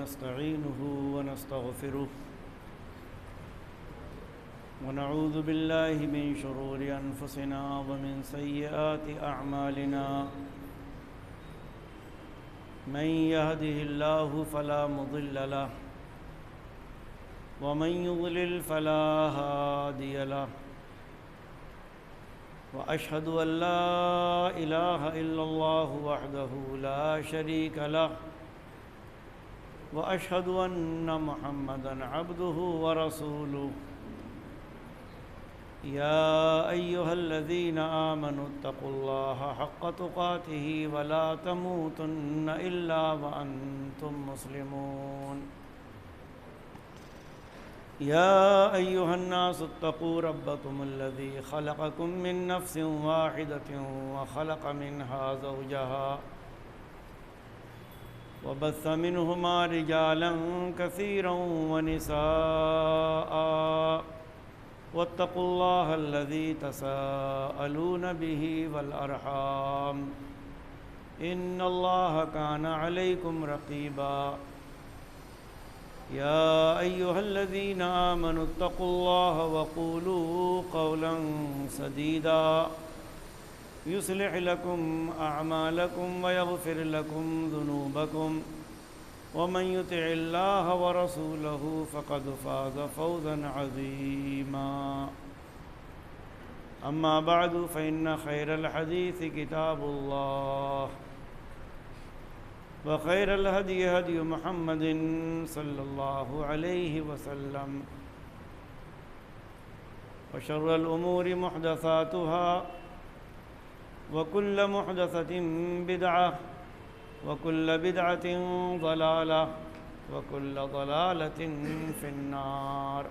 ونستعينه ونستغفره ونعوذ بالله من شرور أنفسنا ومن سيئات أعمالنا من يهده الله فلا مضل له ومن يضلل فلا هادي له وأشهد أن لا إله إلا الله وحده لا شريك له وأشهد أن محمدًا عبده ورسوله يا أيها الذين آمنوا اتقوا الله حق تقاته ولا تموتن إلا وأنتم مسلمون يا أيها الناس اتقوا ربكم الذي خلقكم من نفس واحدة وخلق منها زوجها وبث منهما رجالا كثيرا ونساء واتقوا الله الذي تساءلون به والأرحام إن الله كان عليكم رقيبا يا أيها الذين آمنوا اتقوا الله وقولوا قولا سديدا يصلح لكم أعمالكم ويغفر لكم ذنوبكم ومن يطع الله ورسوله فقد فاز فوزا عظيما أما بعد فإن خير الحديث كتاب الله وخير الهدي هدي محمد صلى الله عليه وسلم وشر الأمور محدثاتها وكل محدثة بدعة وكل بدعة ضلالة وكل ضلالة في النار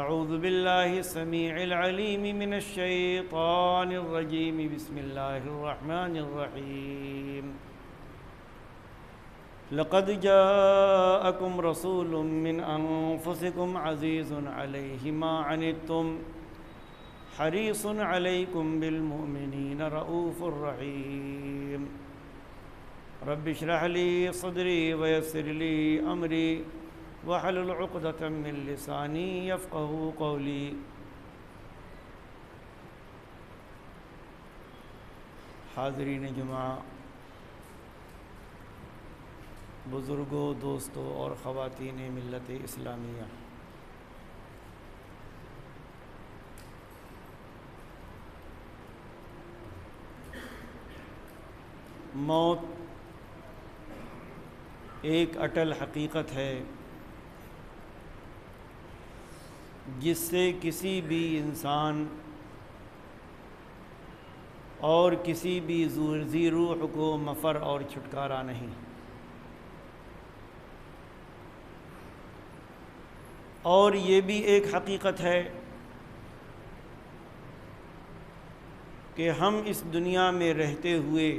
أعوذ بالله السميع العليم من الشيطان الرجيم بسم الله الرحمن الرحيم لقد جاءكم رسول من أنفسكم عزيز عليه ما عنتم حريص عليكم بالمؤمنين رؤوف رحيم رب اشرح لي صدري ويسر لي أمري واحلل عقدة من لساني يفقهوا قولي حاضرین جمعہ، بزرگوں، دوستوں اور خواتین ملت اسلامیہ، موت ایک اٹل حقیقت ہے جس سے کسی بھی انسان اور کسی بھی ذی روح کو مفر اور چھٹکارا نہیں۔ اور یہ بھی ایک حقیقت ہے کہ ہم اس دنیا میں رہتے ہوئے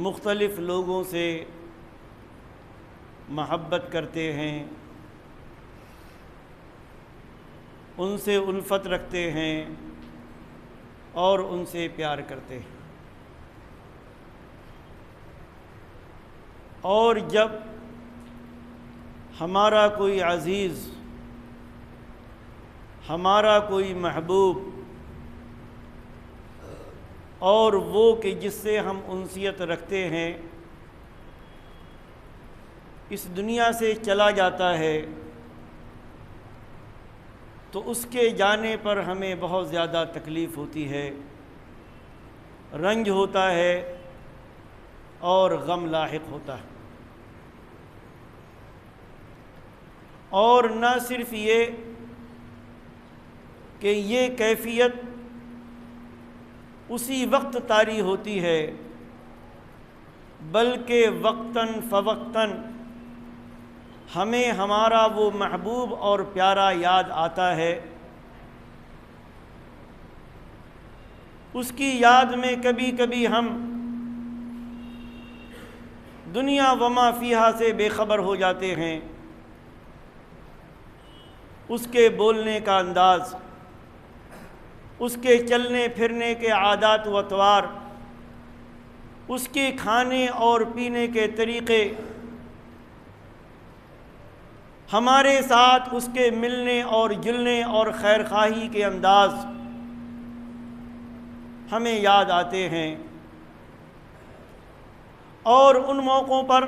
مختلف لوگوں سے محبت کرتے ہیں، ان سے الفت رکھتے ہیں اور ان سے پیار کرتے ہیں، اور جب ہمارا کوئی عزیز، ہمارا کوئی محبوب، اور وہ کہ جس سے ہم انسیت رکھتے ہیں اس دنیا سے چلا جاتا ہے تو اس کے جانے پر ہمیں بہت زیادہ تکلیف ہوتی ہے، رنج ہوتا ہے اور غم لاحق ہوتا ہے۔ اور نہ صرف یہ کہ یہ کیفیت اسی وقت طاری ہوتی ہے بلکہ وقتاً فوقتاً ہمیں ہمارا وہ محبوب اور پیارا یاد آتا ہے۔ اس کی یاد میں کبھی کبھی ہم دنیا وما فیہا سے بے خبر ہو جاتے ہیں، اس کے بولنے کا انداز، اس کے چلنے پھرنے کے عادات و اطوار، اس کے کھانے اور پینے کے طریقے، ہمارے ساتھ اس کے ملنے اور جلنے اور خیر خواہی کے انداز ہمیں یاد آتے ہیں، اور ان موقعوں پر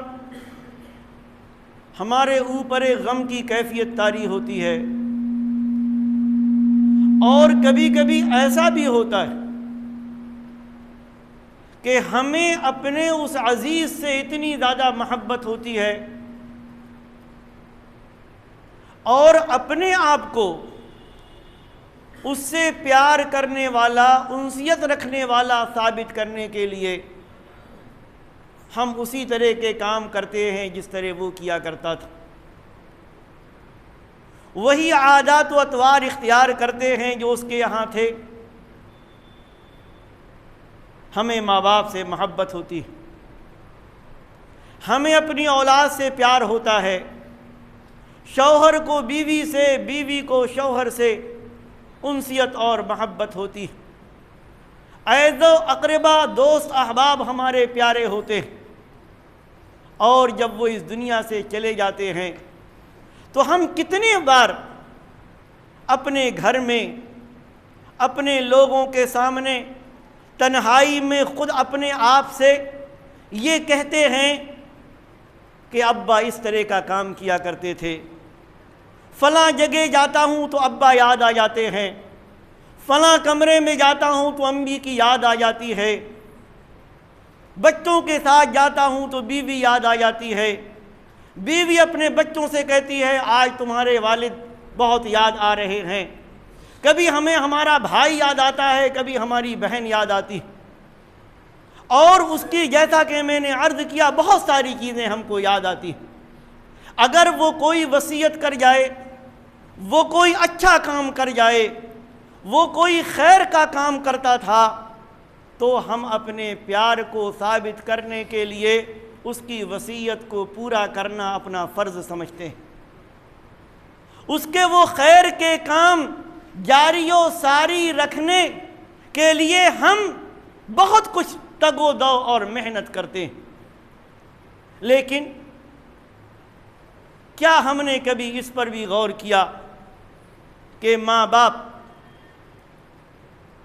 ہمارے اوپر غم کی کیفیت طاری ہوتی ہے۔ اور کبھی کبھی ایسا بھی ہوتا ہے کہ ہمیں اپنے اس عزیز سے اتنی زیادہ محبت ہوتی ہے اور اپنے آپ کو اس سے پیار کرنے والا، انسیت رکھنے والا ثابت کرنے کے لیے ہم اسی طرح کے کام کرتے ہیں جس طرح وہ کیا کرتا تھا، وہی عادات و اطوار اختیار کرتے ہیں جو اس کے یہاں تھے۔ ہمیں ماں باپ سے محبت ہوتی ہے، ہمیں اپنی اولاد سے پیار ہوتا ہے، شوہر کو بیوی سے، بیوی کو شوہر سے انسیت اور محبت ہوتی ہے، عیز و اقربا، دوست احباب ہمارے پیارے ہوتے ہیں، اور جب وہ اس دنیا سے چلے جاتے ہیں تو ہم کتنے بار اپنے گھر میں، اپنے لوگوں کے سامنے، تنہائی میں خود اپنے آپ سے یہ کہتے ہیں کہ ابا اس طرح کا کام کیا کرتے تھے، فلاں جگہ جاتا ہوں تو ابا یاد آ جاتے ہیں، فلاں کمرے میں جاتا ہوں تو امی کی یاد آ جاتی ہے، بچوں کے ساتھ جاتا ہوں تو بیوی یاد آ جاتی ہے، بیوی اپنے بچوں سے کہتی ہے آج تمہارے والد بہت یاد آ رہے ہیں، کبھی ہمیں ہمارا بھائی یاد آتا ہے، کبھی ہماری بہن یاد آتی، اور اس کی جیسا کہ میں نے عرض کیا بہت ساری چیزیں ہم کو یاد آتی۔ اگر وہ کوئی وصیت کر جائے، وہ کوئی اچھا کام کر جائے، وہ کوئی خیر کا کام کرتا تھا تو ہم اپنے پیار کو ثابت کرنے کے لیے اس کی وصیت کو پورا کرنا اپنا فرض سمجھتے ہیں، اس کے وہ خیر کے کام جاری و ساری رکھنے کے لیے ہم بہت کچھ تگ و دو اور محنت کرتے ہیں۔ لیکن کیا ہم نے کبھی اس پر بھی غور کیا کہ ماں باپ،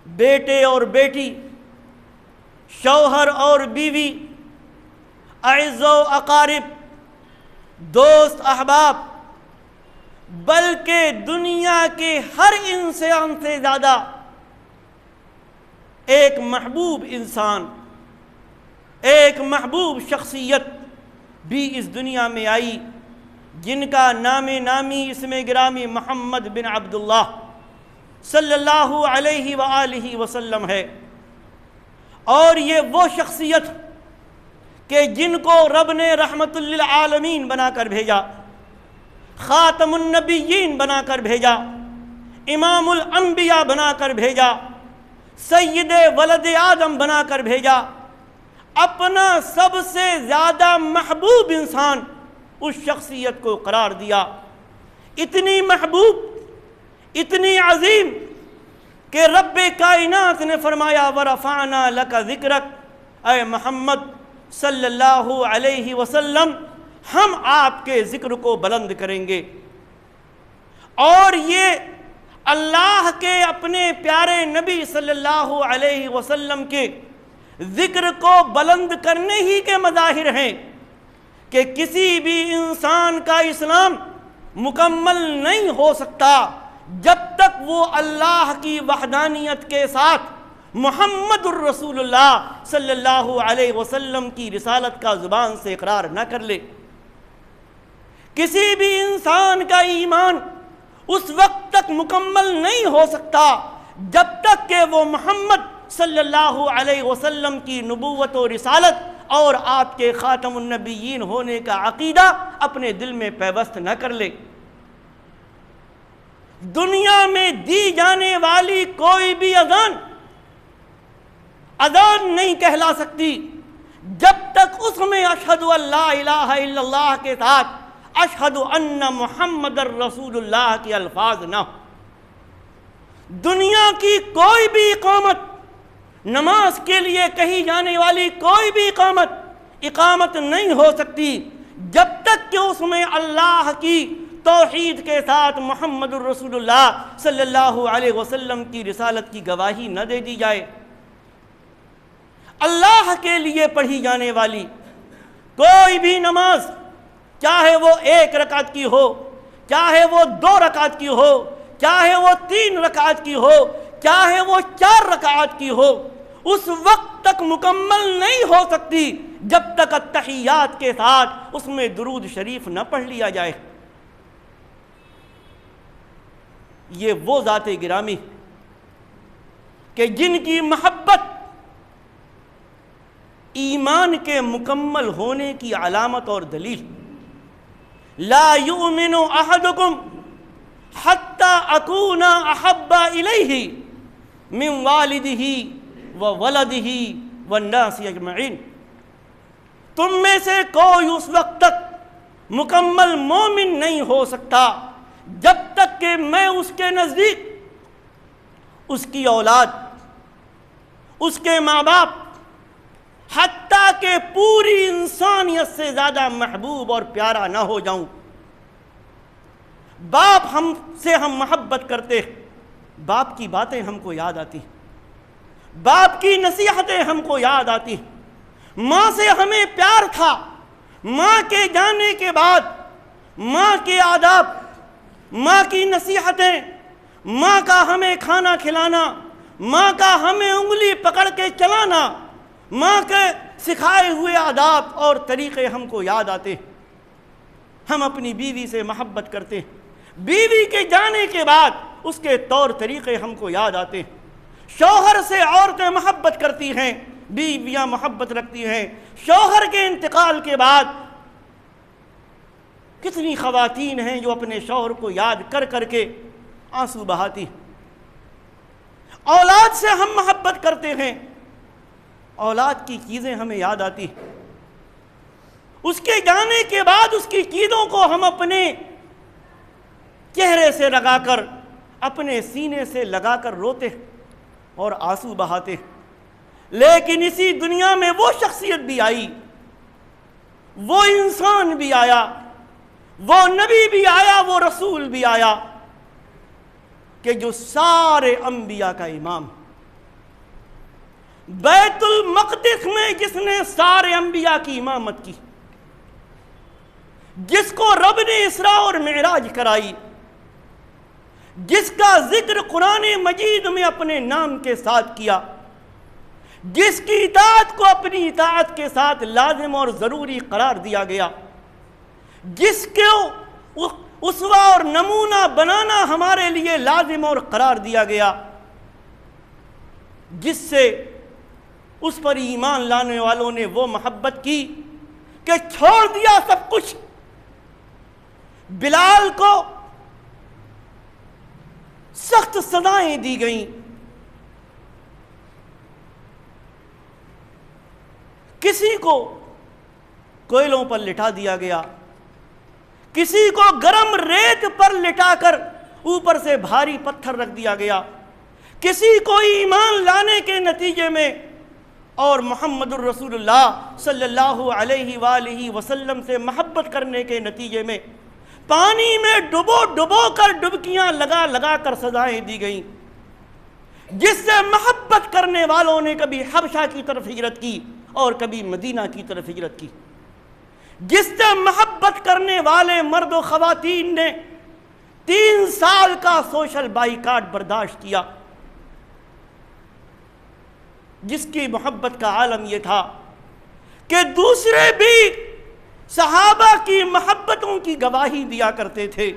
بیٹے اور بیٹی، شوہر اور بیوی، اعز و اقارب، دوست احباب، بلکہ دنیا کے ہر انسان سے زیادہ ایک محبوب انسان، ایک محبوب شخصیت بھی اس دنیا میں آئی جن کا نام نامی اسم گرامی محمد بن عبداللہ صلی اللہ علیہ وآلہ وسلم ہے، اور یہ وہ شخصیت کہ جن کو رب نے رحمت للعالمین بنا کر بھیجا، خاتم النبیین بنا کر بھیجا، امام الانبیاء بنا کر بھیجا، سید ولد آدم بنا کر بھیجا، اپنا سب سے زیادہ محبوب انسان اس شخصیت کو قرار دیا، اتنی محبوب، اتنی عظیم کہ رب کائنات نے فرمایا وَرَفَعْنَا لَكَ ذِكْرَكَ، اے محمد صلی اللہ علیہ وسلم ہم آپ کے ذکر کو بلند کریں گے۔ اور یہ اللہ کے اپنے پیارے نبی صلی اللہ علیہ وسلم کے ذکر کو بلند کرنے ہی کے مظاہر ہیں کہ کسی بھی انسان کا اسلام مکمل نہیں ہو سکتا جب تک وہ اللہ کی وحدانیت کے ساتھ محمد الرسول اللہ صلی اللہ علیہ وسلم کی رسالت کا زبان سے اقرار نہ کر لے۔ کسی بھی انسان کا ایمان اس وقت تک مکمل نہیں ہو سکتا جب تک کہ وہ محمد صلی اللہ علیہ وسلم کی نبوت و رسالت اور آپ کے خاتم النبیین ہونے کا عقیدہ اپنے دل میں پیوست نہ کر لے۔ دنیا میں دی جانے والی کوئی بھی اذان نہیں کہلا سکتی جب تک اس میں اشہد ان لا الہ الا اللہ کے ساتھ اشہد ان محمد الرسول اللہ کے الفاظ نہ ہو۔ دنیا کی کوئی بھی قومت، نماز کے لیے کہی جانے والی کوئی بھی اقامت نہیں ہو سکتی جب تک کہ اس میں اللہ کی توحید کے ساتھ محمد الرسول اللہ صلی اللہ علیہ وسلم کی رسالت کی گواہی نہ دے دی جائے۔ اللہ کے لیے پڑھی جانے والی کوئی بھی نماز، چاہے وہ 1 رکعت کی ہو، چاہے وہ 2 رکعت کی ہو، چاہے وہ 3 رکعت کی ہو، چاہے وہ 4 رکعت کی ہو، اس وقت تک مکمل نہیں ہو سکتی جب تک التحیات کے ساتھ اس میں درود شریف نہ پڑھ لیا جائے۔ یہ وہ ذات گرامی کہ جن کی محبت ایمان کے مکمل ہونے کی علامت اور دلیل، لا یؤمن احدکم حتی اکون احب الیہ من والدہ وولدہ والناس اجمعین، تم میں سے کوئی اس وقت تک مکمل مومن نہیں ہو سکتا جب تک کہ میں اس کے نزدیک اس کی اولاد، اس کے ماں باپ، حتیٰ کہ پوری انسانیت سے زیادہ محبوب اور پیارا نہ ہو جاؤں۔ باپ ہم سے ہم محبت کرتے، باپ کی باتیں ہم کو یاد آتی، باپ کی نصیحتیں ہم کو یاد آتی، ماں سے ہمیں پیار تھا، ماں کے جانے کے بعد ماں کے آداب، ماں کی نصیحتیں، ماں کا ہمیں کھانا کھلانا، ماں کا ہمیں انگلی پکڑ کے چلانا، ماں کے سکھائے ہوئے آداب اور طریقے ہم کو یاد آتے۔ ہم اپنی بیوی سے محبت کرتے، بیوی کے جانے کے بعد اس کے طور طریقے ہم کو یاد آتے۔ شوہر سے عورتیں محبت کرتی ہیں، بیویاں محبت رکھتی ہیں۔ شوہر کے انتقال کے بعد کتنی خواتین ہیں جو اپنے شوہر کو یاد کر کر کے آنسو بہاتی۔ اولاد سے ہم محبت کرتے ہیں، اولاد کی چیزیں ہمیں یاد آتی، اس کے جانے کے بعد اس کی چیزوں کو ہم اپنے چہرے سے لگا کر، اپنے سینے سے لگا کر روتے اور آنسو بہاتے۔ لیکن اسی دنیا میں وہ شخصیت بھی آئی، وہ انسان بھی آیا، وہ نبی بھی آیا، وہ رسول بھی آیا کہ جو سارے انبیاء کا امام، بیت المقدس میں جس نے سارے انبیاء کی امامت کی، جس کو رب نے اسراء اور معراج کرائی، جس کا ذکر قرآن مجید میں اپنے نام کے ساتھ کیا، جس کی اطاعت کو اپنی اطاعت کے ساتھ لازم اور ضروری قرار دیا گیا، جس کو اسوہ اور نمونہ بنانا ہمارے لیے لازم اور قرار دیا گیا، جس سے اس پر ایمان لانے والوں نے وہ محبت کی کہ چھوڑ دیا سب کچھ۔ بلال کو سخت سزائیں دی گئیں، کسی کو کوئلوں پر لٹا دیا گیا، کسی کو گرم ریت پر لٹا کر اوپر سے بھاری پتھر رکھ دیا گیا، کسی کو ایمان لانے کے نتیجے میں اور محمد الرسول اللہ صلی اللہ علیہ وآلہ وسلم سے محبت کرنے کے نتیجے میں پانی میں ڈبو ڈبو کر ڈبکیاں لگا لگا کر سزائیں دی گئیں۔ جس سے محبت کرنے والوں نے کبھی حبشہ کی طرف ہجرت کی اور کبھی مدینہ کی طرف ہجرت کی، جس سے محبت کرنے والے مرد و خواتین نے 3 سال کا سوشل بائیکاٹ برداشت کیا، جس کی محبت کا عالم یہ تھا کہ دوسرے بھی صحابہ کی محبتوں کی گواہی دیا کرتے تھے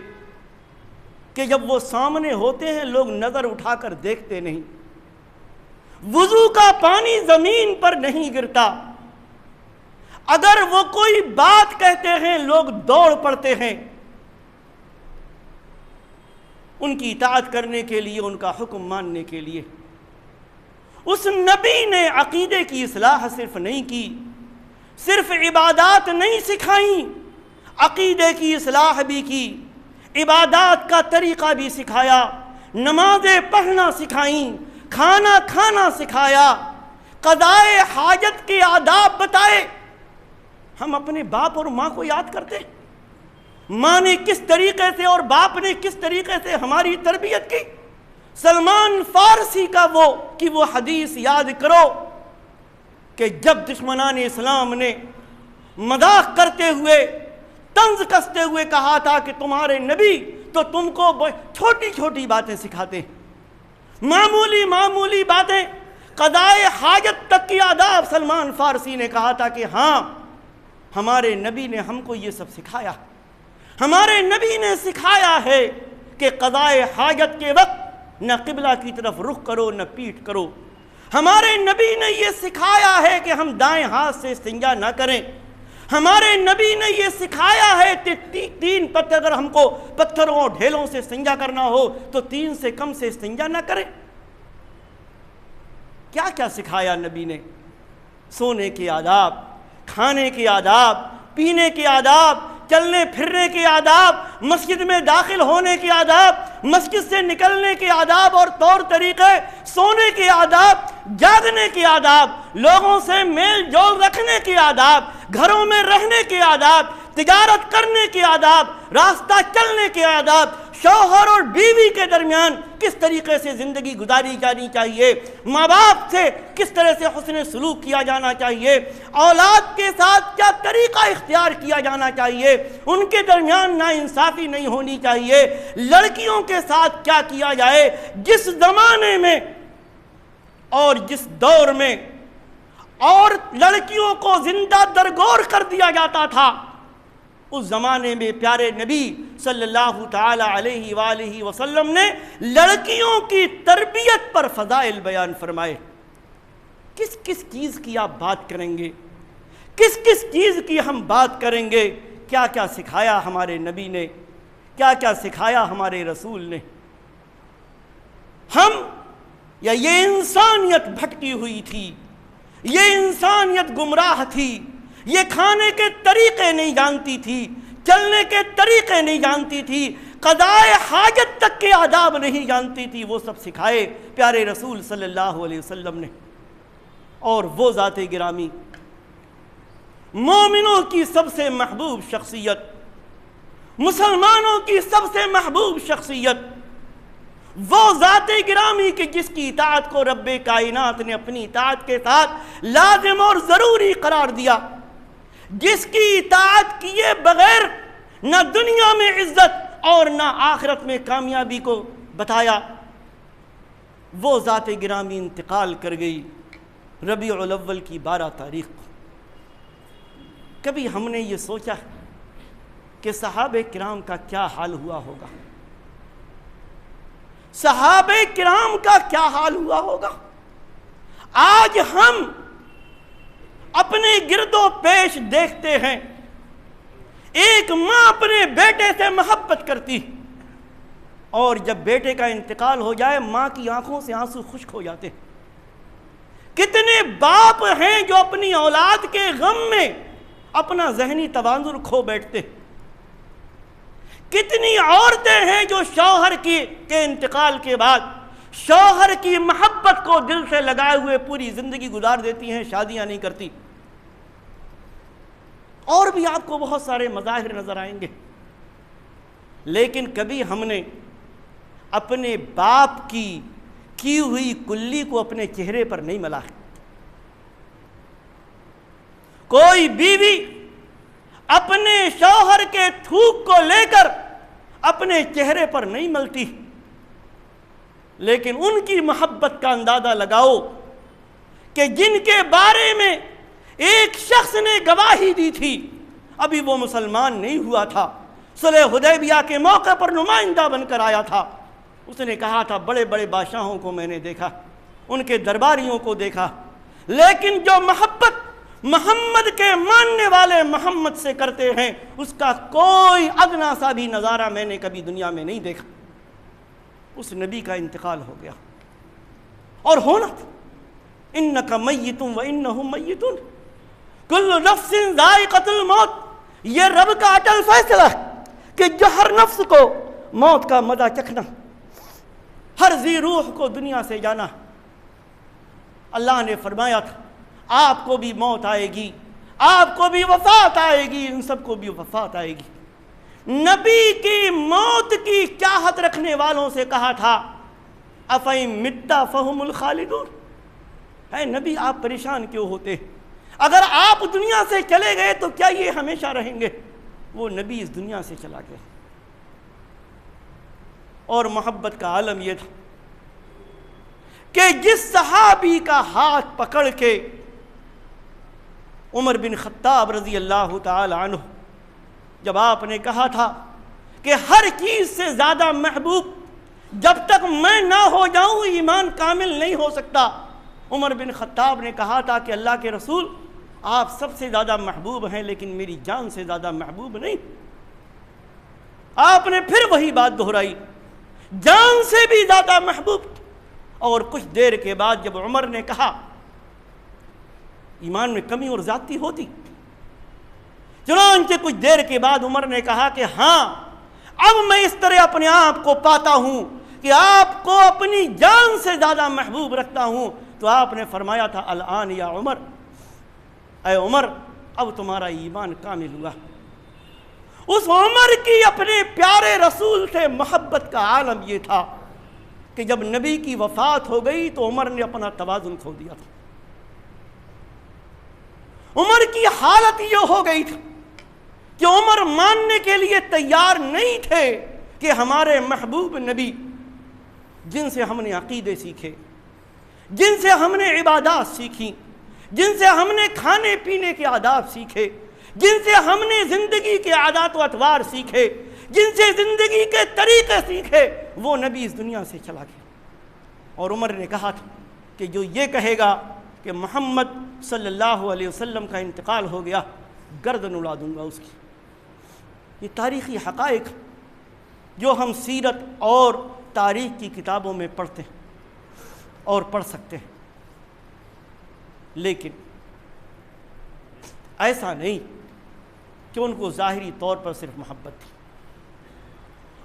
کہ جب وہ سامنے ہوتے ہیں لوگ نظر اٹھا کر دیکھتے نہیں، وضو کا پانی زمین پر نہیں گرتا، اگر وہ کوئی بات کہتے ہیں لوگ دوڑ پڑتے ہیں ان کی اطاعت کرنے کے لیے، ان کا حکم ماننے کے لیے۔ اس نبی نے عقیدے کی اصلاح صرف نہیں کی، صرف عبادات نہیں سکھائیں، عقیدے کی اصلاح بھی کی، عبادات کا طریقہ بھی سکھایا، نمازیں پڑھنا سکھائیں، کھانا کھانا سکھایا، قضائے حاجت کے آداب بتائے، ہم اپنے باپ اور ماں کو یاد کرتے، ماں نے کس طریقے سے اور باپ نے کس طریقے سے ہماری تربیت کی۔ سلمان فارسی کا وہ حدیث یاد کرو کہ جب دشمنان اسلام نے مذاق کرتے ہوئے، طنز کستے ہوئے کہا تھا کہ تمہارے نبی تو تم کو چھوٹی چھوٹی باتیں سکھاتے ہیں، معمولی باتیں، قضائے حاجت تک کی آداب۔ سلمان فارسی نے کہا تھا کہ ہاں، ہمارے نبی نے ہم کو یہ سب سکھایا، ہمارے نبی نے سکھایا ہے کہ قضائے حاجت کے وقت نہ قبلہ کی طرف رخ کرو نہ پیٹھ کرو، ہمارے نبی نے یہ سکھایا ہے کہ ہم دائیں ہاتھ سے استنجا نہ کریں، ہمارے نبی نے یہ سکھایا ہے کہ تین پتھر، اگر ہم کو پتھروں اور ڈھیلوں سے استنجا کرنا ہو تو 3 سے کم سے استنجا نہ کریں۔ کیا کیا سکھایا نبی نے؟ سونے کے آداب، کھانے کے آداب، پینے کے آداب، چلنے پھرنے کے آداب، مسجد میں داخل ہونے کے آداب، مسجد سے نکلنے کے آداب اور طور طریقے، سونے کے آداب، جاگنے کے آداب، لوگوں سے میل جول رکھنے کے آداب، گھروں میں رہنے کے آداب، تجارت کرنے کے آداب، راستہ چلنے کے آداب، شوہر اور بیوی کے درمیان کس طریقے سے زندگی گزاری جانی چاہیے، ماں باپ سے کس طرح سے حسن سلوک کیا جانا چاہیے، اولاد کے ساتھ کیا طریقہ اختیار کیا جانا چاہیے، ان کے درمیان ناانصافی نہیں ہونی چاہیے، لڑکیوں کے ساتھ کیا کیا جائے۔ جس زمانے میں اور جس دور میں اور لڑکیوں کو زندہ درگور کر دیا جاتا تھا، اس زمانے میں پیارے نبی صلی اللہ تعالی علیہ وآلہ وسلم نے لڑکیوں کی تربیت پر فضائل بیان فرمائے۔ کس کس چیز کی آپ بات کریں گے، کس کس چیز کی ہم بات کریں گے؟ کیا کیا سکھایا ہمارے نبی نے، کیا کیا سکھایا ہمارے رسول نے؟ ہم یا یہ انسانیت بھٹکی ہوئی تھی، یہ انسانیت گمراہ تھی، یہ کھانے کے طریقے نہیں جانتی تھی، چلنے کے طریقے نہیں جانتی تھی، قضائے حاجت تک کے آداب نہیں جانتی تھی، وہ سب سکھائے پیارے رسول صلی اللہ علیہ وسلم نے۔ اور وہ ذات گرامی، مومنوں کی سب سے محبوب شخصیت، مسلمانوں کی سب سے محبوب شخصیت، وہ ذات گرامی کہ جس کی اطاعت کو رب کائنات نے اپنی اطاعت کے ساتھ لازم اور ضروری قرار دیا، جس کی اطاعت کیے بغیر نہ دنیا میں عزت اور نہ آخرت میں کامیابی کو بتایا، وہ ذات گرامی انتقال کر گئی ربیع الاول کی 12 تاریخ کو۔ کبھی ہم نے یہ سوچا کہ صحابہ کرام کا کیا حال ہوا ہوگا؟ صحابہ کرام کا کیا حال ہوا ہوگا؟ آج ہم اپنے گرد و پیش دیکھتے ہیں، ایک ماں اپنے بیٹے سے محبت کرتی، اور جب بیٹے کا انتقال ہو جائے ماں کی آنکھوں سے آنسو خشک ہو جاتے۔ کتنے باپ ہیں جو اپنی اولاد کے غم میں اپنا ذہنی توازن کھو بیٹھتے، کتنی عورتیں ہیں جو شوہر کے انتقال کے بعد شوہر کی محبت کو دل سے لگائے ہوئے پوری زندگی گزار دیتی ہیں، شادیاں نہیں کرتی۔ اور بھی آپ کو بہت سارے مظاہر نظر آئیں گے، لیکن کبھی ہم نے اپنے باپ کی ہوئی کلی کو اپنے چہرے پر نہیں ملا ہے۔ کوئی بیوی اپنے شوہر کے تھوک کو لے کر اپنے چہرے پر نہیں ملتی، لیکن ان کی محبت کا اندازہ لگاؤ کہ جن کے بارے میں ایک شخص نے گواہی دی تھی، ابھی وہ مسلمان نہیں ہوا تھا، صلح حدیبیہ کے موقع پر نمائندہ بن کر آیا تھا، اس نے کہا تھا بڑے بڑے بادشاہوں کو میں نے دیکھا، ان کے درباریوں کو دیکھا، لیکن جو محبت محمد کے ماننے والے محمد سے کرتے ہیں اس کا کوئی ادنا سا بھی نظارہ میں نے کبھی دنیا میں نہیں دیکھا۔ اس نبی کا انتقال ہو گیا، اور ہونا تھا۔ انک میت و انہم میتون، کل نفس ذائقۃ الموت، یہ رب کا اٹل فیصلہ ہے کہ جو ہر نفس کو موت کا مزہ چکھنا، ہر ذی روح کو دنیا سے جانا۔ اللہ نے فرمایا تھا آپ کو بھی موت آئے گی، آپ کو بھی وفات آئے گی، ان سب کو بھی وفات آئے گی۔ نبی کی موت کی چاہت رکھنے والوں سے کہا تھا افَإِن مِتَّ فَهُمُ الْخَالِدُونَ، اے نبی آپ پریشان کیوں ہوتے؟ اگر آپ دنیا سے چلے گئے تو کیا یہ ہمیشہ رہیں گے؟ وہ نبی اس دنیا سے چلا گیا۔ اور محبت کا عالم یہ تھا کہ جس صحابی کا ہاتھ پکڑ کے عمر بن خطاب رضی اللہ تعالی عنہ، جب آپ نے کہا تھا کہ ہر چیز سے زیادہ محبوب جب تک میں نہ ہو جاؤں ایمان کامل نہیں ہو سکتا، عمر بن خطاب نے کہا تھا کہ اللہ کے رسول آپ سب سے زیادہ محبوب ہیں لیکن میری جان سے زیادہ محبوب نہیں۔ آپ نے پھر وہی بات دہرائی، جان سے بھی زیادہ محبوب۔ اور کچھ دیر کے بعد جب عمر نے کہا ایمان میں کمی اور زیادتی ہوتی، چنانچہ کچھ دیر کے بعد عمر نے کہا کہ ہاں اب میں اس طرح اپنے آپ کو پاتا ہوں کہ آپ کو اپنی جان سے زیادہ محبوب رکھتا ہوں۔ تو آپ نے فرمایا تھا الآن یا عمر، اے عمر اب تمہارا ایمان کامل ہوا۔ اس عمر کی اپنے پیارے رسول سے محبت کا عالم یہ تھا کہ جب نبی کی وفات ہو گئی تو عمر نے اپنا توازن کھو دیا تھا۔ عمر کی حالت یہ ہو گئی تھی کہ عمر ماننے کے لیے تیار نہیں تھے کہ ہمارے محبوب نبی جن سے ہم نے عقیدے سیکھے، جن سے ہم نے عبادات سیکھی، جن سے ہم نے کھانے پینے کے آداب سیکھے، جن سے ہم نے زندگی کے عادات و اطوار سیکھے، جن سے زندگی کے طریقے سیکھے، وہ نبی اس دنیا سے چلا گیا۔ اور عمر نے کہا تھا کہ جو یہ کہے گا کہ محمد صلی اللہ علیہ وسلم کا انتقال ہو گیا، گردن اڑا دوں گا اس کی۔ یہ تاریخی حقائق جو ہم سیرت اور تاریخ کی کتابوں میں پڑھتے ہیں اور پڑھ سکتے ہیں، لیکن ایسا نہیں کہ ان کو ظاہری طور پر صرف محبت تھی،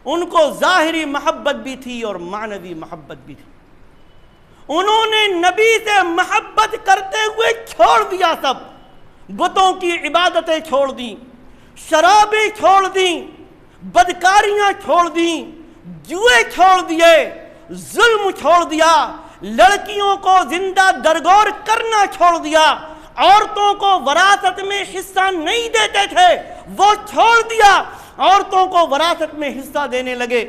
ان کو ظاہری محبت بھی تھی اور معنوی محبت بھی تھی۔ انہوں نے نبی سے محبت کرتے ہوئے چھوڑ دیا سب، بتوں کی عبادتیں چھوڑ دیں، شرابیں چھوڑ دیں، بدکاریاں چھوڑ دیں، جوئے چھوڑ دیے، ظلم چھوڑ دیا، لڑکیوں کو زندہ درگور کرنا چھوڑ دیا، عورتوں کو وراثت میں حصہ نہیں دیتے تھے وہ چھوڑ دیا، عورتوں کو وراثت میں حصہ دینے لگے۔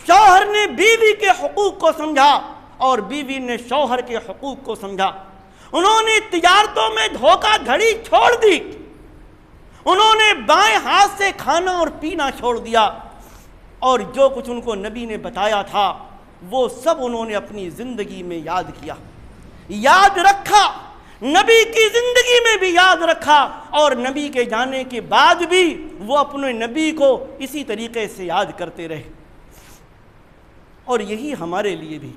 شوہر نے بیوی کے حقوق کو سمجھا اور بیوی نے شوہر کے حقوق کو سمجھا۔ انہوں نے تجارتوں میں دھوکہ دھڑی چھوڑ دی، انہوں نے بائیں ہاتھ سے کھانا اور پینا چھوڑ دیا، اور جو کچھ ان کو نبی نے بتایا تھا وہ سب انہوں نے اپنی زندگی میں یاد کیا، یاد رکھا، نبی کی زندگی میں بھی یاد رکھا، اور نبی کے جانے کے بعد بھی وہ اپنے نبی کو اسی طریقے سے یاد کرتے رہے۔ اور یہی ہمارے لیے بھی،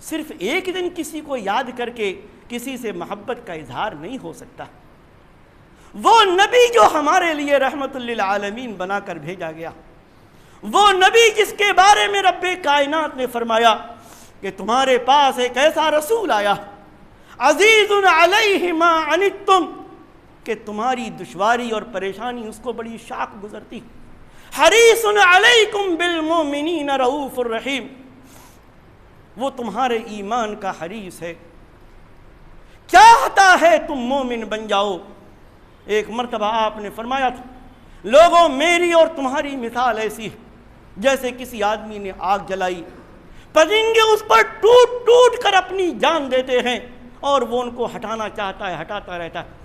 صرف ایک دن کسی کو یاد کر کے کسی سے محبت کا اظہار نہیں ہو سکتا۔ وہ نبی جو ہمارے لیے رحمت للعالمین بنا کر بھیجا گیا، وہ نبی جس کے بارے میں رب کائنات نے فرمایا کہ تمہارے پاس ایک ایسا رسول آیا عزیز علیہ ما عنتم، کہ تمہاری دشواری اور پریشانی اس کو بڑی شاق گزرتی، حریص علیکم بالمؤمنین رؤوف الرحیم، وہ تمہارے ایمان کا حریص ہے، چاہتا ہے تم مومن بن جاؤ۔ ایک مرتبہ آپ نے فرمایا تھا لوگوں میری اور تمہاری مثال ایسی ہے جیسے کسی آدمی نے آگ جلائی، پرندے اس پر ٹوٹ ٹوٹ کر اپنی جان دیتے ہیں اور وہ ان کو ہٹانا چاہتا ہے، ہٹاتا رہتا ہے۔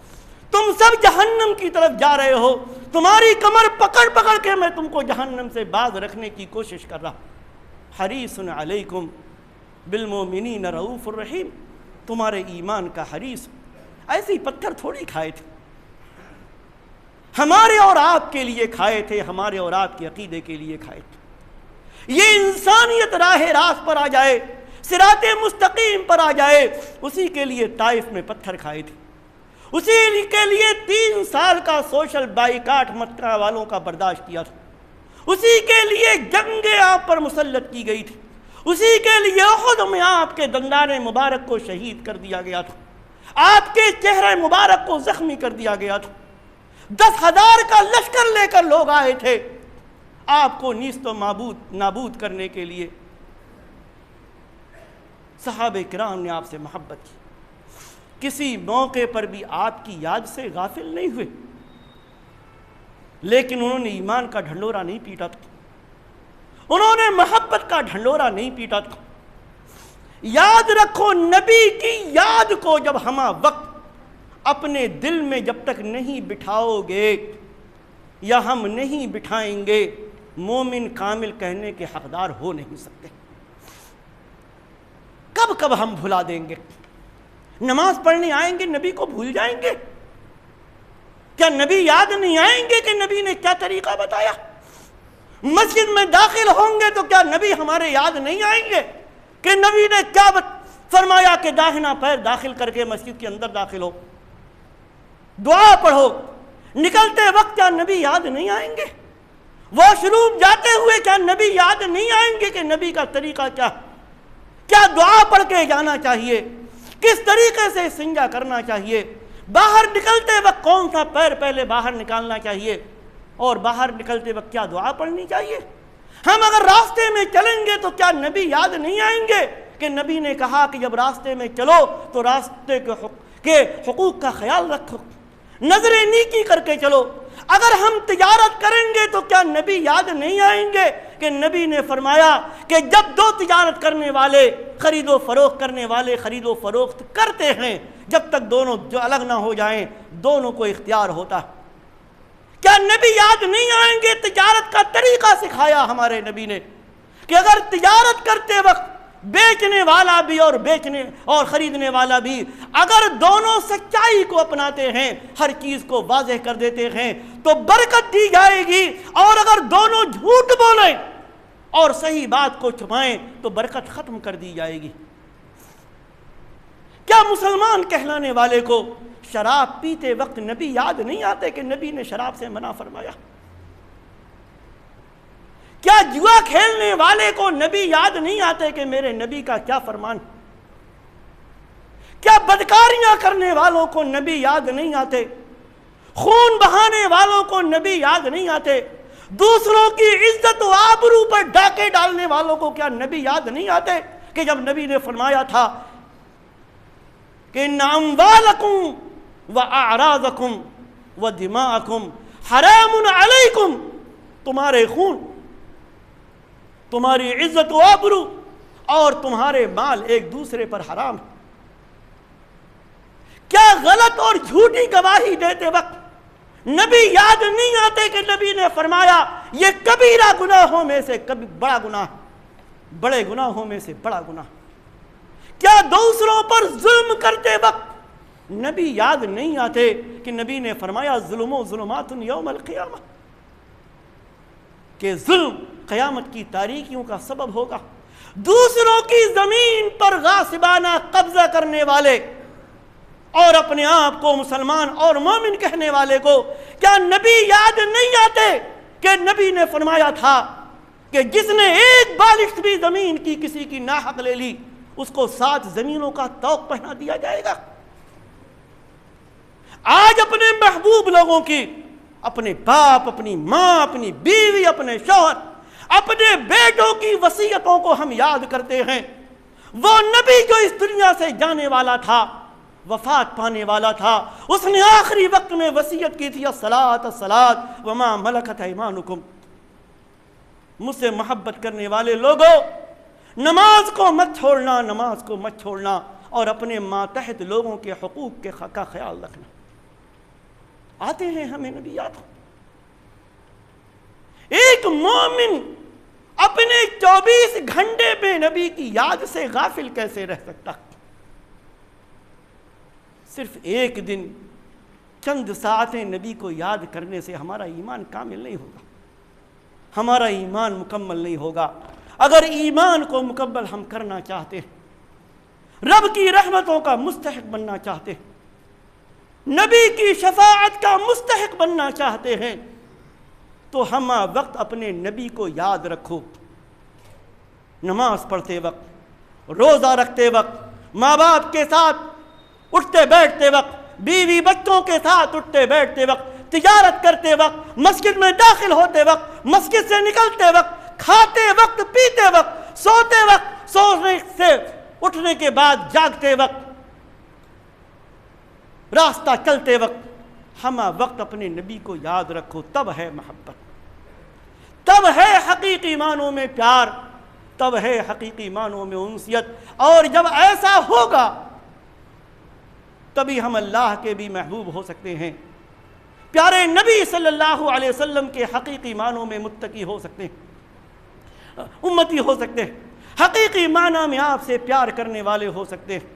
تم سب جہنم کی طرف جا رہے ہو، تمہاری کمر پکڑ پکڑ کے میں تم کو جہنم سے باز رکھنے کی کوشش کر رہا ہوں۔ حریص علیکم بالمؤمنین رؤوف الرحیم، تمہارے ایمان کا حریص۔ ایسے ہی پتھر تھوڑی کھائے تھے، ہمارے اور آپ کے لیے کھائے تھے، ہمارے اور آپ کے عقیدے کے لیے کھائے تھے۔ یہ انسانیت راہ راست پر آ جائے، صراط مستقیم پر آ جائے، اسی کے لیے طائف میں پتھر کھائے تھے، اسی کے لیے 3 سال کا سوشل بائیکاٹ مکہ والوں کا برداشت کیا تھا، اسی کے لیے جنگیں آپ پر مسلط کی گئی تھی، اسی کے لیے احد میں آپ کے دندان مبارک کو شہید کر دیا گیا تھا، آپ کے چہرے مبارک کو زخمی کر دیا گیا تھا، 10,000 کا لشکر لے کر لوگ آئے تھے آپ کو نیست و نابود کرنے کے لیے۔ صحابہ کرام نے آپ سے محبت کی، کسی موقع پر بھی آپ کی یاد سے غافل نہیں ہوئے، لیکن انہوں نے ایمان کا ڈھنڈورا نہیں پیٹا تھا، انہوں نے محبت کا ڈھنڈورا نہیں پیٹا تھا۔ یاد رکھو، نبی کی یاد کو جب ہمہ وقت اپنے دل میں جب تک نہیں بٹھاؤ گے یا ہم نہیں بٹھائیں گے، مومن کامل کہنے کے حقدار ہو نہیں سکتے۔ کب کب ہم بھلا دیں گے؟ نماز پڑھنے آئیں گے نبی کو بھول جائیں گے؟ کیا نبی یاد نہیں آئیں گے کہ نبی نے کیا طریقہ بتایا؟ مسجد میں داخل ہوں گے تو کیا نبی ہمارے یاد نہیں آئیں گے کہ نبی نے کیا فرمایا کہ داہنا پیر داخل کر کے مسجد کے اندر داخل ہو، دعا پڑھو؟ نکلتے وقت کیا نبی یاد نہیں آئیں گے؟ واش روم جاتے ہوئے کیا نبی یاد نہیں آئیں گے کہ نبی کا طریقہ کیا دعا پڑھ کے جانا چاہیے، کس طریقے سے استنجا کرنا چاہیے، باہر نکلتے وقت کون سا پیر پہلے باہر نکالنا چاہیے، اور باہر نکلتے وقت کیا دعا پڑھنی چاہیے؟ ہم اگر راستے میں چلیں گے تو کیا نبی یاد نہیں آئیں گے کہ نبی نے کہا کہ جب راستے میں چلو تو راستے کے حقوق کا خیال رکھو، نظر نیکی کر کے چلو۔ اگر ہم تجارت کریں گے تو کیا نبی یاد نہیں آئیں گے کہ نبی نے فرمایا کہ جب دو تجارت کرنے والے، خرید و فروخت کرنے والے خرید و فروخت کرتے ہیں، جب تک دونوں جو الگ نہ ہو جائیں دونوں کو اختیار ہوتا ہے۔ کیا نبی یاد نہیں آئیں گے؟ تجارت کا طریقہ سکھایا ہمارے نبی نے کہ اگر تجارت کرتے وقت بیچنے والا بھی اور خریدنے والا بھی اگر دونوں سچائی کو اپناتے ہیں، ہر چیز کو واضح کر دیتے ہیں تو برکت دی جائے گی، اور اگر دونوں جھوٹ بولیں اور صحیح بات کو چھپائیں تو برکت ختم کر دی جائے گی۔ کیا مسلمان کہلانے والے کو شراب پیتے وقت نبی یاد نہیں آتے کہ نبی نے شراب سے منع فرمایا؟ کیا جوا کھیلنے والے کو نبی یاد نہیں آتے کہ میرے نبی کا کیا فرمان؟ کیا بدکاریاں کرنے والوں کو نبی یاد نہیں آتے؟ خون بہانے والوں کو نبی یاد نہیں آتے؟ دوسروں کی عزت و آبرو پر ڈاکے ڈالنے والوں کو کیا نبی یاد نہیں آتے کہ جب نبی نے فرمایا تھا کہ ان اموالکم و اعراضکم و دماءکم حرام علیکم، تمہارے خون، تمہاری عزت و آبرو اور تمہارے مال ایک دوسرے پر حرام ہے۔ کیا غلط اور جھوٹی گواہی دیتے وقت نبی یاد نہیں آتے کہ نبی نے فرمایا یہ کبیرہ گناہوں میں سے بڑا گناہ، بڑے گناہوں میں سے بڑا گناہ؟ کیا دوسروں پر ظلم کرتے وقت نبی یاد نہیں آتے کہ نبی نے فرمایا ظلم و ظلمات یوم القیامہ، کہ ظلم قیامت کی تاریکیوں کا سبب ہوگا؟ دوسروں کی زمین پر غاصبانہ قبضہ کرنے والے اور اپنے آپ کو مسلمان اور مومن کہنے والے کو کیا نبی یاد نہیں آتے کہ نبی نے فرمایا تھا کہ جس نے ایک بالشت بھی زمین کی کسی کی ناحق لے لی اس کو 7 زمینوں کا طوق پہنا دیا جائے گا؟ آج اپنے محبوب لوگوں کی، اپنے باپ، اپنی ماں، اپنی بیوی، اپنے شوہر، اپنے بیٹوں کی وصیتوں کو ہم یاد کرتے ہیں۔ وہ نبی جو اس دنیا سے جانے والا تھا، وفات پانے والا تھا، اس نے آخری وقت میں وصیت کی تھی الصلاۃ الصلاۃ وما ملکت ایمانکم۔ مجھ سے محبت کرنے والے لوگوں، نماز کو مت چھوڑنا، نماز کو مت چھوڑنا، اور اپنے ماتحت لوگوں کے حقوق کا خیال رکھنا۔ آتے ہیں ہمیں نبیات۔ ایک مومن اپنے 24 گھنٹے میں نبی کی یاد سے غافل کیسے رہ سکتا؟ صرف ایک دن چند ساعتیں نبی کو یاد کرنے سے ہمارا ایمان کامل نہیں ہوگا، ہمارا ایمان مکمل نہیں ہوگا۔ اگر ایمان کو مکمل ہم کرنا چاہتے ہیں، رب کی رحمتوں کا مستحق بننا چاہتے ہیں، نبی کی شفاعت کا مستحق بننا چاہتے ہیں، تو ہم وقت اپنے نبی کو یاد رکھو۔ نماز پڑھتے وقت، روزہ رکھتے وقت، ماں باپ کے ساتھ اٹھتے بیٹھتے وقت، بیوی بچوں کے ساتھ اٹھتے بیٹھتے وقت، تجارت کرتے وقت، مسجد میں داخل ہوتے وقت، مسجد سے نکلتے وقت، کھاتے وقت، پیتے وقت، سوتے وقت، سونے سے اٹھنے کے بعد جاگتے وقت، راستہ چلتے وقت، ہم وقت اپنے نبی کو یاد رکھو، تب ہے محبت، تب ہے حقیقی معنوں میں پیار، تب ہے حقیقی معنوں میں انسیت۔ اور جب ایسا ہوگا تبھی ہم اللہ کے بھی محبوب ہو سکتے ہیں، پیارے نبی صلی اللہ علیہ وسلم کے حقیقی معنوں میں متقی ہو سکتے ہیں، امتی ہو سکتے ہیں، حقیقی معنی میں آپ سے پیار کرنے والے ہو سکتے ہیں۔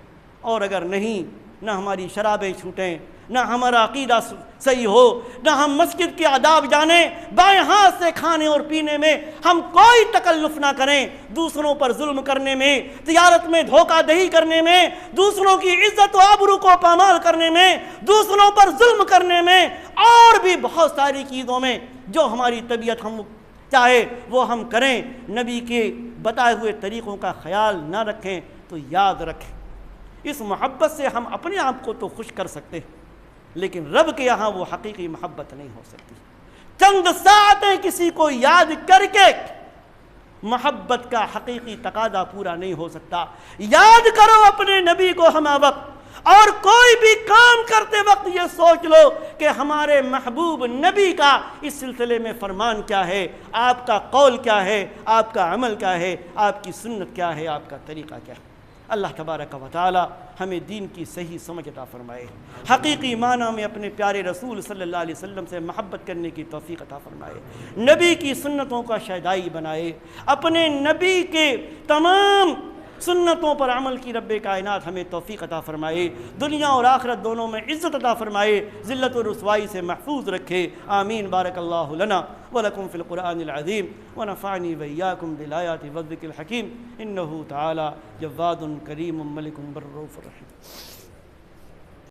اور اگر نہیں، نہ ہماری شرابیں چھوٹیں، نہ ہمارا عقیدہ صحیح ہو، نہ ہم مسجد کے آداب جانیں، بائیں ہاتھ سے کھانے اور پینے میں ہم کوئی تکلف نہ کریں، دوسروں پر ظلم کرنے میں، تجارت میں دھوکہ دہی کرنے میں، دوسروں کی عزت و آبرو کو پامال کرنے میں، دوسروں پر ظلم کرنے میں، اور بھی بہت ساری چیزوں میں جو ہماری طبیعت ہم چاہے وہ ہم کریں، نبی کے بتائے ہوئے طریقوں کا خیال نہ رکھیں تو یاد رکھیں، اس محبت سے ہم اپنے آپ کو تو خوش کر سکتے ہیں، لیکن رب کے یہاں وہ حقیقی محبت نہیں ہو سکتی۔ چند ساعتیں کسی کو یاد کر کے محبت کا حقیقی تقاضا پورا نہیں ہو سکتا۔ یاد کرو اپنے نبی کو ہمہ وقت، اور کوئی بھی کام کرتے وقت یہ سوچ لو کہ ہمارے محبوب نبی کا اس سلسلے میں فرمان کیا ہے، آپ کا قول کیا ہے، آپ کا عمل کیا ہے، آپ کی سنت کیا ہے، آپ کا طریقہ کیا ہے۔ اللہ تبارک و تعالی ہمیں دین کی صحیح سمجھ عطا فرمائے، حقیقی معنی میں اپنے پیارے رسول صلی اللہ علیہ وسلم سے محبت کرنے کی توفیق عطا فرمائے، نبی کی سنتوں کا شیدائی بنائے، اپنے نبی کے تمام سنتوں پر عمل کی رب کائنات ہمیں توفیق عطا فرمائے، دنیا اور آخرت دونوں میں عزت عطا فرمائے، ذلت و رسوائی سے محفوظ رکھے، آمین۔ بارک اللہ لنا ولکم فی القرآن العظیم ونفعنی وإیاکم بالآیات والذکر الحکیم، انہ تعالی جواد کریم ملک بر رؤوف رحیم۔